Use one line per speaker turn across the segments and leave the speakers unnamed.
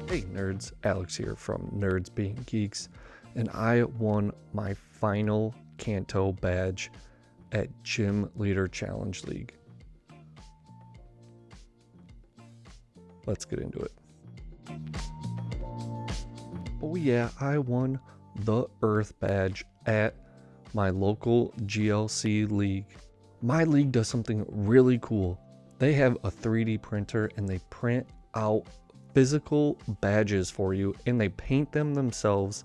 Hey nerds, Alex here from Nerds Being Geeks, and I won my final Kanto badge at Gym Leader Challenge League. Let's get into it. Oh yeah, I won the Earth badge at my local GLC league. My league does something really cool. They have a 3D printer and they print out physical badges for you and they paint them themselves,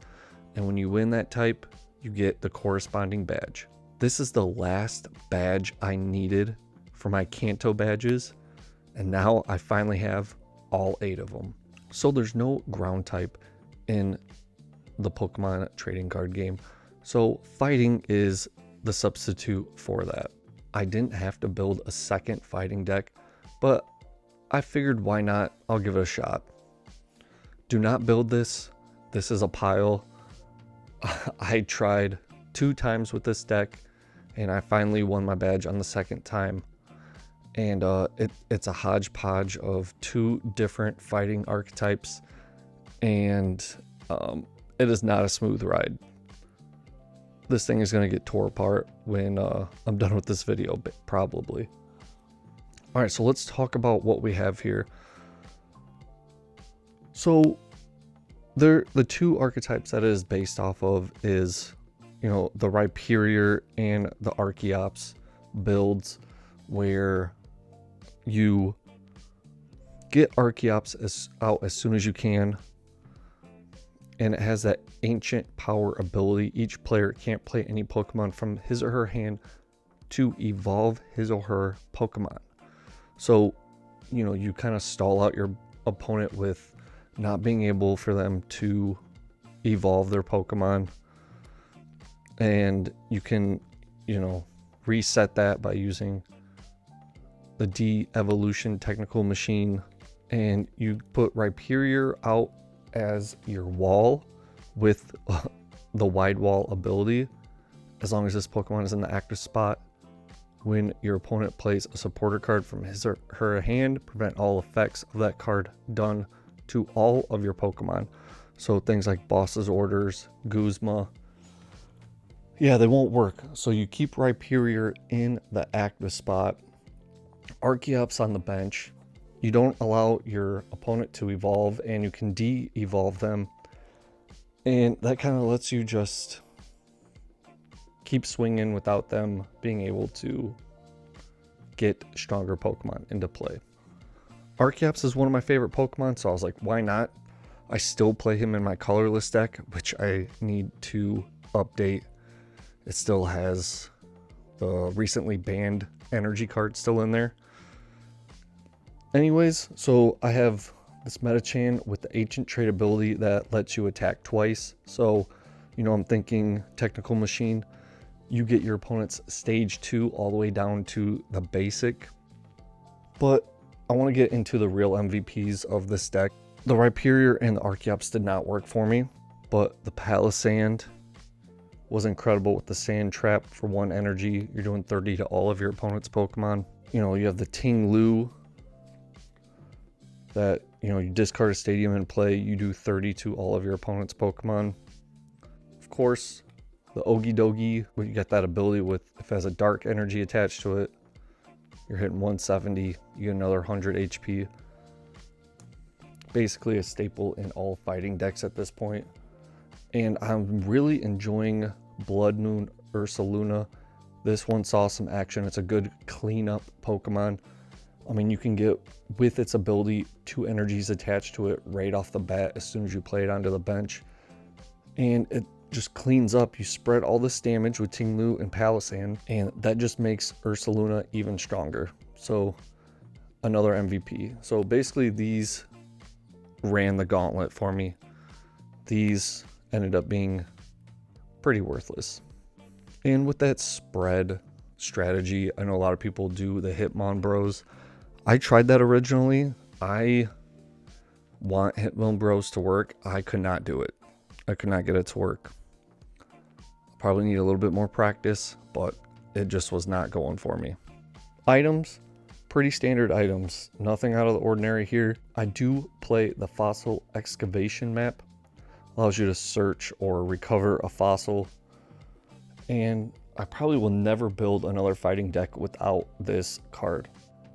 and when you win that type you get the corresponding badge. This is the last badge I needed for my Kanto badges, and now I finally have all 8 of them. So there's no ground type in the Pokemon trading card game, so fighting is the substitute for that. I didn't have to build a second fighting deck, but I figured why not, I'll give it a shot. Do not build this. This is a pile. I tried 2 times with this deck and I finally won my badge on the second time. And it's a hodgepodge of 2 different fighting archetypes, and it is not a smooth ride. This thing is going to get tore apart when I'm done with this video, probably. Alright, so let's talk about what we have here. So the 2 archetypes that it is based off of is, the Rhyperior and the Archeops builds, where you get Archeops out as soon as you can, and it has that ancient power ability. Each player can't play any Pokemon from his or her hand to evolve his or her Pokemon. So, you kind of stall out your opponent with not being able for them to evolve their Pokemon. And you can, reset that by using the de-evolution technical machine. And you put Rhyperior out as your wall with the wide wall ability, as long as this Pokemon is in the active spot. When your opponent plays a supporter card from his or her hand, prevent all effects of that card done to all of your Pokemon. So things like Boss's Orders, Guzma, yeah, they won't work. So you keep Rhyperior in the active spot, Archeops on the bench. You don't allow your opponent to evolve, and you can de-evolve them. And that kind of lets you just keep swinging without them being able to get stronger Pokemon into play. Archeops is one of my favorite Pokemon, so I was like, why not? I still play him in my colorless deck, which I need to update. It still has the recently banned energy card still in there. Anyways, so I have this Metachan with the ancient trait ability that lets you attack twice. So, I'm thinking technical machine. You get your opponent's stage 2 all the way down to the basic. But I want to get into the real MVPs of this deck. The Rhyperior and the Archeops did not work for me, but the Palisand was incredible with the Sand Trap for 1 energy. You're doing 30 to all of your opponent's Pokemon. You have the Ting-Lu that, you discard a stadium and play, you do 30 to all of your opponent's Pokemon. Of course, the Ogidogi, you get that ability with, if it has a dark energy attached to it, you're hitting 170, you get another 100 HP. Basically a staple in all fighting decks at this point. And I'm really enjoying Blood Moon Ursaluna. This one saw some action. It's a good cleanup Pokemon. I mean, you can get, with its ability, 2 energies attached to it right off the bat as soon as you play it onto the bench. And it just cleans up. You spread all this damage with Ting-Lu and Palisand, and that just makes Ursaluna even stronger. So, another MVP. So basically these ran the gauntlet for me. These ended up being pretty worthless. And with that spread strategy, I know a lot of people do the Hitmonbros. I tried that originally. I want Hitmonbros to work. I could not do it. I could not get it to work. Probably need a little bit more practice, but it just was not going for me. Items, Pretty standard items, nothing out of the ordinary here. I do play the fossil excavation map. Allows you to search or recover a fossil. And I probably will never build another fighting deck without this card.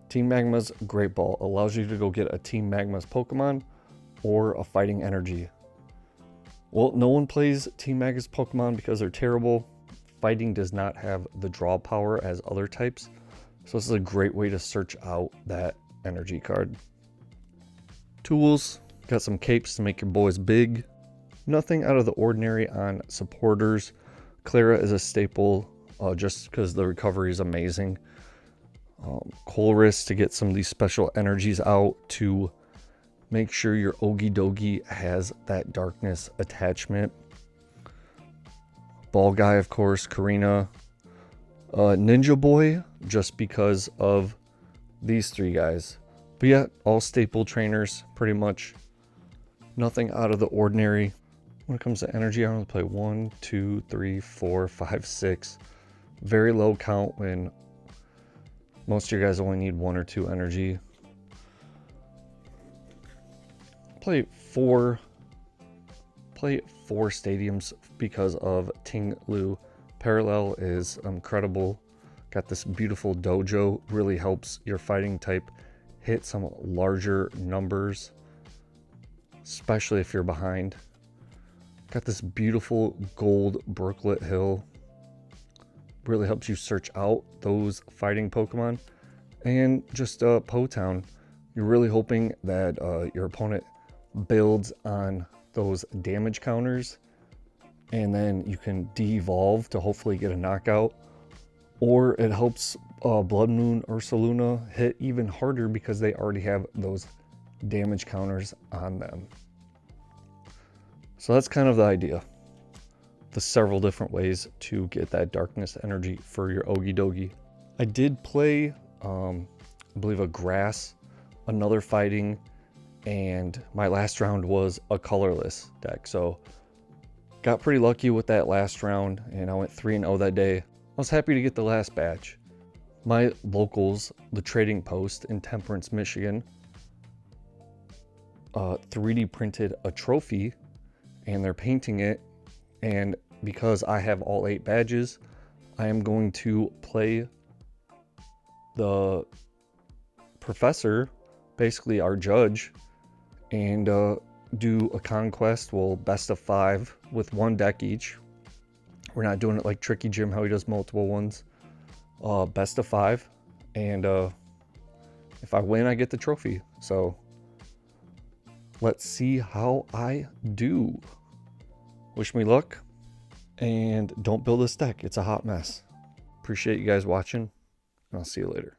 Team Magma's Great Ball allows you to go get a Team Magma's Pokemon or a fighting energy. Well, no one plays Team Magma's Pokemon because they're terrible. Fighting does not have the draw power as other types. So this is a great way to search out that energy card. Tools, got some capes to make your boys big. Nothing out of the ordinary on supporters. Clara is a staple just because the recovery is amazing. Colress to get some of these special energies out to make sure your Ogie Dogie has that darkness attachment. Ball Guy, of course, Karina. Ninja Boy, just because of these three guys. But yeah, all staple trainers, pretty much. Nothing out of the ordinary. When it comes to energy, I only play 1, 2, 3, 4, 5, 6. Very low count when most of you guys only need 1 or 2 energy. Play four stadiums because of Ting Lu. Parallel is incredible. Got this beautiful dojo. Really helps your fighting type hit some larger numbers, especially if you're behind. Got this beautiful gold Brooklet Hill. Really helps you search out those fighting Pokemon. And just Po Town. You're really hoping that your opponent builds on those damage counters, and then you can de-evolve to hopefully get a knockout. Or it helps Blood Moon or Ursaluna hit even harder because they already have those damage counters on them. So that's kind of the idea. The several different ways to get that darkness energy for your Ogie Dogie. I did play, I believe, a grass, another fighting, and my last round was a colorless deck. So got pretty lucky with that last round, and I went 3-0 that day. I was happy to get the last badge. My locals, the Trading Post in Temperance, Michigan, 3D printed a trophy, and they're painting it. And because I have all 8 badges, I am going to play the professor, basically our judge, and do a conquest, well, best of 5 with 1 deck each. We're not doing it like Tricky Jim, how he does multiple ones. Best of 5, and if I win, I get the trophy. So let's see how I do. Wish me luck, and don't build this deck. It's a hot mess. Appreciate you guys watching, and I'll see you later.